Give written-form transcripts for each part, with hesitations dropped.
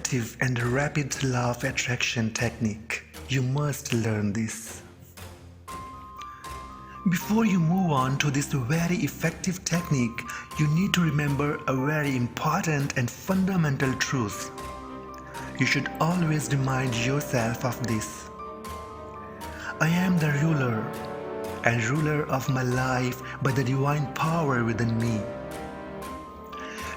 effective and rapid law of attraction technique. You must learn this. Before you move on to this very effective technique, you need to remember a very important and fundamental truth. You should always remind yourself of this. I am the ruler and ruler of my life by the divine power within me.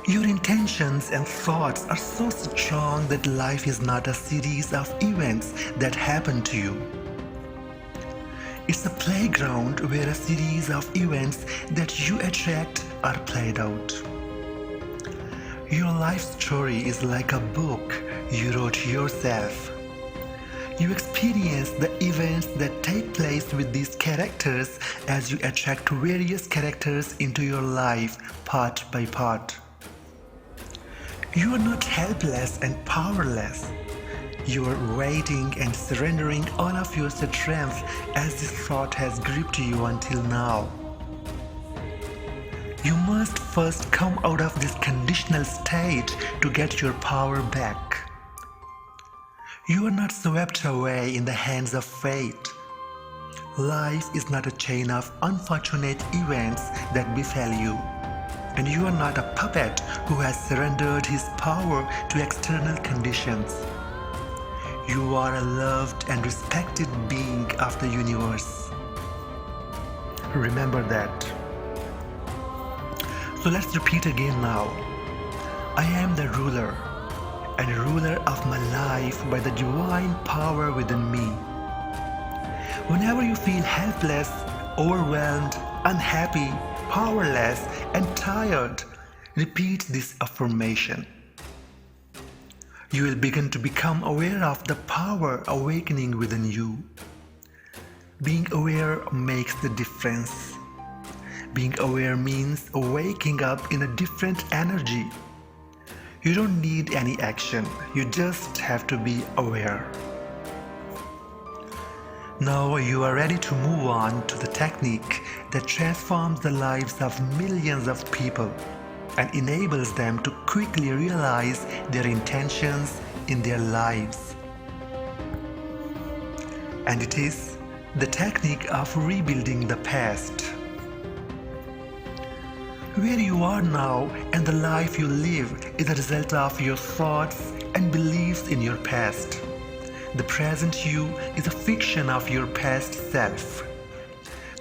Your intentions and thoughts are so strong that life is not a series of events that happen to you. It's a playground where a series of events that you attract are played out. Your life story is like a book you wrote yourself. You experience the events that take place with these characters as you attract various characters into your life part by part. You are not helpless and powerless. You are waiting and surrendering all of your strength as this thought has gripped you until now. You must first come out of this conditional state to get your power back. You are not swept away in the hands of fate. Life is not a chain of unfortunate events that befell you, and you are not a puppet who has surrendered his power to external conditions. You are a loved and respected being of the universe. Remember that. So let's repeat again now. I am the ruler and ruler of my life by the divine power within me. Whenever you feel helpless, overwhelmed, unhappy, powerless, and tired, repeat this affirmation. You will begin to become aware of the power awakening within you. Being aware makes the difference. Being aware means waking up in a different energy. You don't need any action, you just have to be aware. Now you are ready to move on to the technique that transforms the lives of millions of people and enables them to quickly realize their intentions in their lives. And it is the technique of rebuilding the past. Where you are now and the life you live is a result of your thoughts and beliefs in your past. The present you is a fiction of your past self.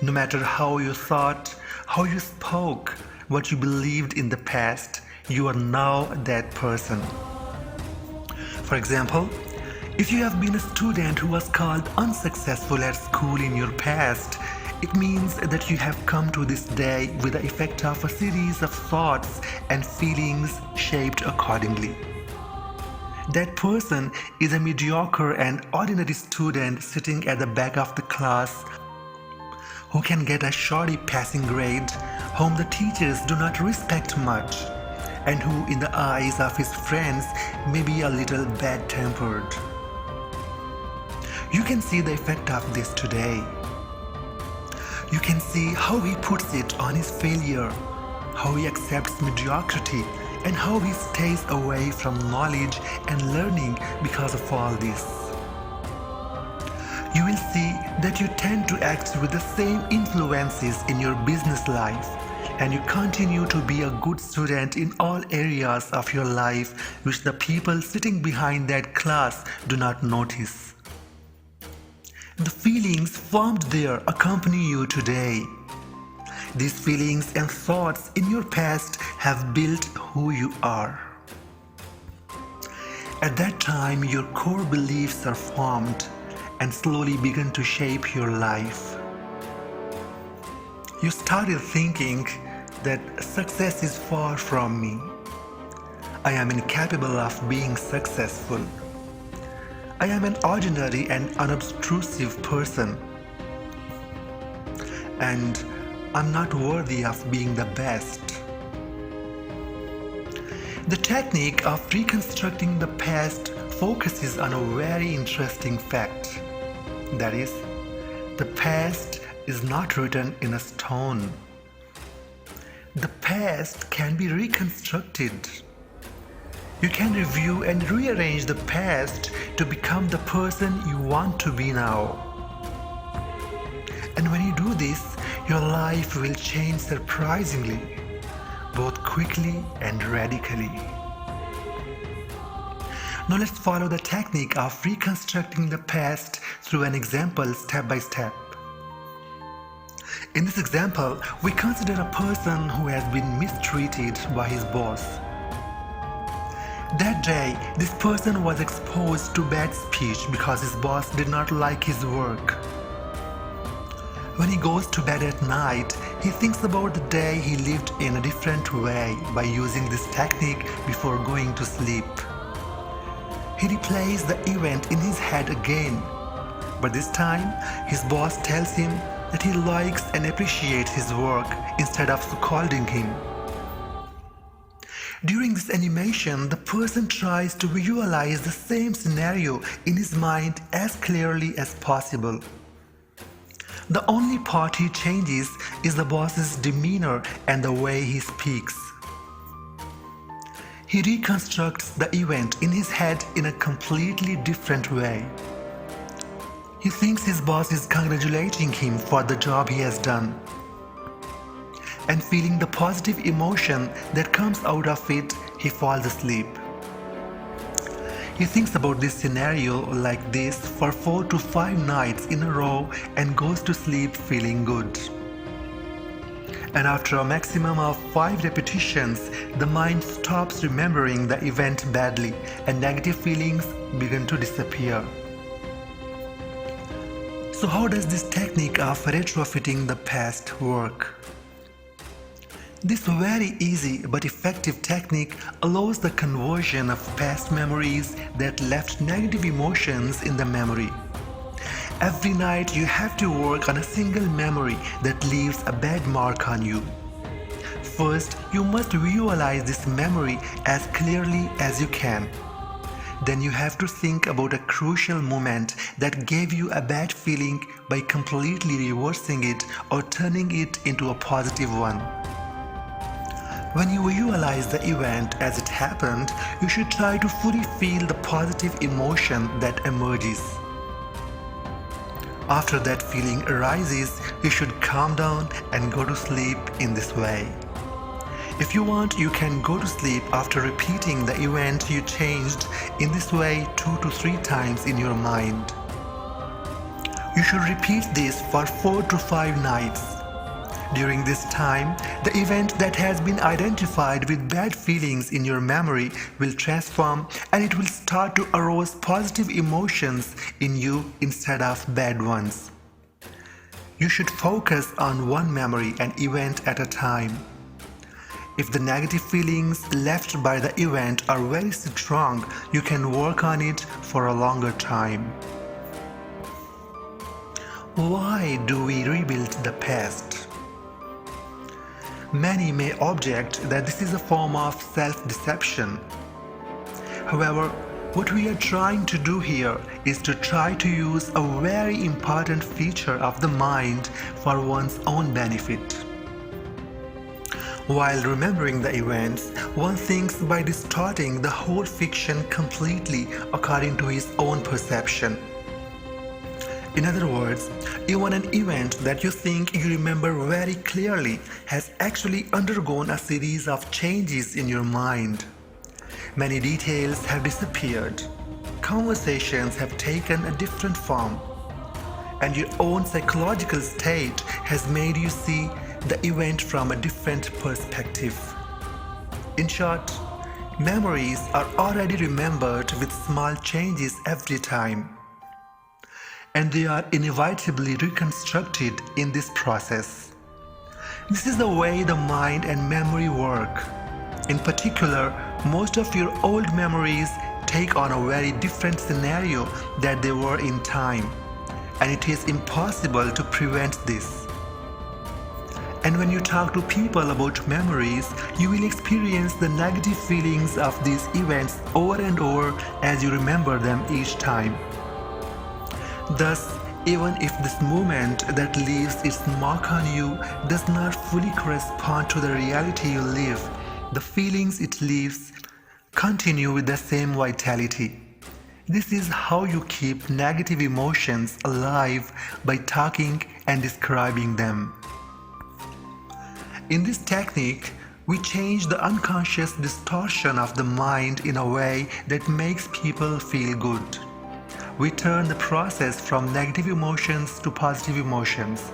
No matter how you thought, how you spoke, what you believed in the past, you are now that person. For example, if you have been a student who was called unsuccessful at school in your past, it means that you have come to this day with the effect of a series of thoughts and feelings shaped accordingly. That person is a mediocre and ordinary student sitting at the back of the class who can get a shoddy passing grade, whom the teachers do not respect much, and who in the eyes of his friends may be a little bad-tempered. You can see the effect of this today. You can see how he puts it on his failure, how he accepts mediocrity, and how he stays away from knowledge and learning because of all this. You will see that you tend to act with the same influences in your business life, and you continue to be a good student in all areas of your life which the people sitting behind that class do not notice. The feelings formed there accompany you today. These feelings and thoughts in your past have built who you are. At that time, your core beliefs are formed and slowly begin to shape your life. You started thinking that success is far from me. I am incapable of being successful. I am an ordinary and unobtrusive person, and I'm not worthy of being the best. The technique of reconstructing the past focuses on a very interesting fact. That is, the past is not written in a stone. The past can be reconstructed. You can review and rearrange the past to become the person you want to be now. And when you do this, your life will change surprisingly, both quickly and radically. Now let's follow the technique of reconstructing the past through an example step by step. In this example, we consider a person who has been mistreated by his boss. That day, this person was exposed to bad speech because his boss did not like his work. When he goes to bed at night, he thinks about the day he lived in a different way by using this technique before going to sleep. He replays the event in his head again, but this time his boss tells him that he likes and appreciates his work instead of scolding him. During this animation, the person tries to visualize the same scenario in his mind as clearly as possible. The only part he changes is the boss's demeanor and the way he speaks. He reconstructs the event in his head in a completely different way. He thinks his boss is congratulating him for the job he has done. And feeling the positive emotion that comes out of it, he falls asleep. He thinks about this scenario like this for 4 to 5 nights in a row and goes to sleep feeling good. And after a maximum of 5 repetitions, the mind stops remembering the event badly and negative feelings begin to disappear. So how does this technique of retrofitting the past work? This very easy but effective technique allows the conversion of past memories that left negative emotions in the memory. Every night you have to work on a single memory that leaves a bad mark on you. First, you must visualize this memory as clearly as you can. Then you have to think about a crucial moment that gave you a bad feeling by completely reversing it or turning it into a positive one. When you visualize the event as it happened, you should try to fully feel the positive emotion that emerges. After that feeling arises, you should calm down and go to sleep in this way. If you want, you can go to sleep after repeating the event you changed in this way 2 to 3 times in your mind. You should repeat this for 4 to 5 nights. During this time, the event that has been identified with bad feelings in your memory will transform and it will start to arouse positive emotions in you instead of bad ones. You should focus on one memory and event at a time. If the negative feelings left by the event are very strong, you can work on it for a longer time. Why do we rebuild the past? Many may object that this is a form of self-deception. However, what we are trying to do here is to try to use a very important feature of the mind for one's own benefit. While remembering the events, one thinks by distorting the whole fiction completely according to his own perception. In other words, even an event that you think you remember very clearly has actually undergone a series of changes in your mind. Many details have disappeared, conversations have taken a different form, and your own psychological state has made you see the event from a different perspective. In short, memories are already remembered with small changes every time, and they are inevitably reconstructed in this process. This is the way the mind and memory work. In particular, most of your old memories take on a very different scenario than they were in time, and it is impossible to prevent this. And when you talk to people about memories, you will experience the negative feelings of these events over and over as you remember them each time. Thus, even if this moment that leaves its mark on you does not fully correspond to the reality you live, the feelings it leaves Continue with the same vitality. This is how you keep negative emotions alive by talking and describing them. In this technique, we change the unconscious distortion of the mind in a way that makes people feel good. We turn the process from negative emotions to positive emotions.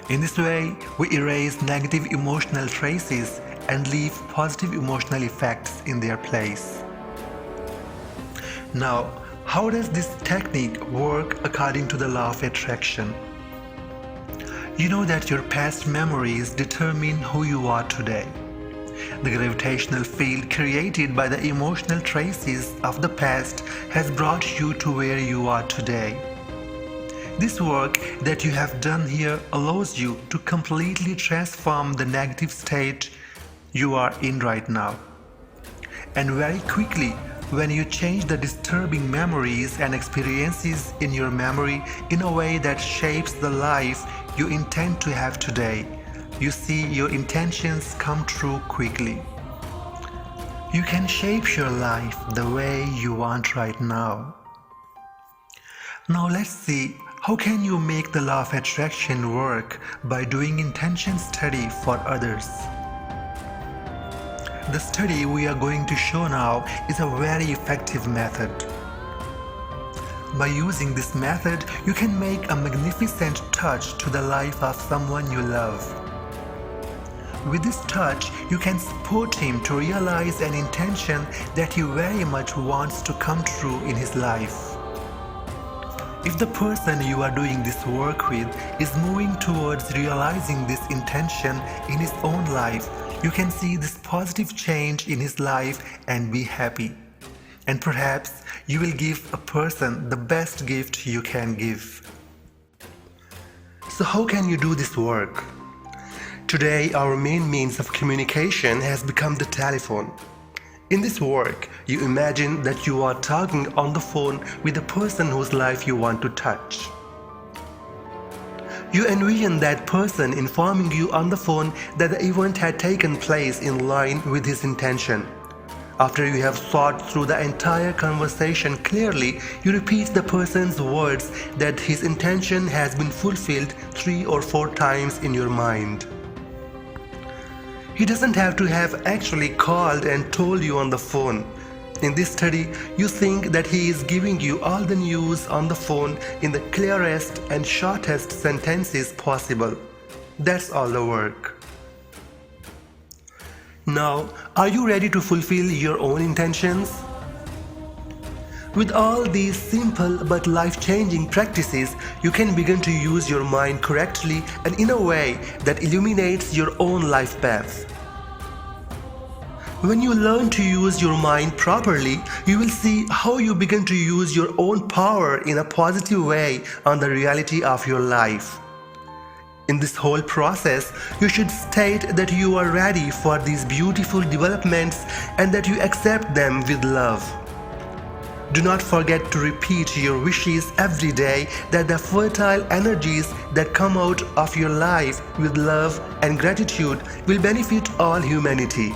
In this way, we erase negative emotional traces and leave positive emotional effects in their place. Now, how does this technique work according to the law of attraction? You know that your past memories determine who you are today. The gravitational field created by the emotional traces of the past has brought you to where you are today. This work that you have done here allows you to completely transform the negative state you are in right now. And very quickly, when you change the disturbing memories and experiences in your memory in a way that shapes the life you intend to have today, you see your intentions come true quickly. You can shape your life the way you want right now. Now let's see, how can you make the law of attraction work by doing intention study for others? The study we are going to show now is a very effective method. By using this method, you can make a magnificent touch to the life of someone you love. With this touch, you can support him to realize an intention that he very much wants to come true in his life. If the person you are doing this work with is moving towards realizing this intention in his own life, you can see this positive change in his life and be happy. And perhaps you will give a person the best gift you can give. So how can you do this work? Today, our main means of communication has become the telephone. In this work, you imagine that you are talking on the phone with the person whose life you want to touch. You envision that person informing you on the phone that the event had taken place in line with his intention. After you have thought through the entire conversation clearly, you repeat the person's words that his intention has been fulfilled 3 or 4 times in your mind. He doesn't have to have actually called and told you on the phone. In this study, you think that he is giving you all the news on the phone in the clearest and shortest sentences possible. That's all the work. Now, are you ready to fulfill your own intentions? With all these simple but life-changing practices, you can begin to use your mind correctly and in a way that illuminates your own life path. When you learn to use your mind properly, you will see how you begin to use your own power in a positive way on the reality of your life. In this whole process, you should state that you are ready for these beautiful developments and that you accept them with love. Do not forget to repeat your wishes every day that the fertile energies that come out of your life with love and gratitude will benefit all humanity.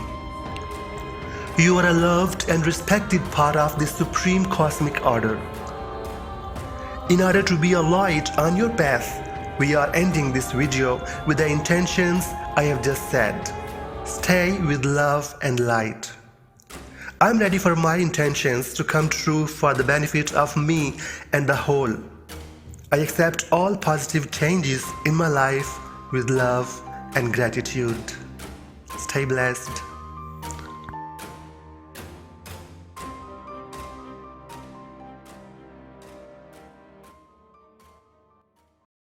You are a loved and respected part of this supreme cosmic order. In order to be a light on your path, we are ending this video with the intentions I have just said. Stay with love and light. I'm ready for my intentions to come true for the benefit of me and the whole. I accept all positive changes in my life with love and gratitude. Stay blessed.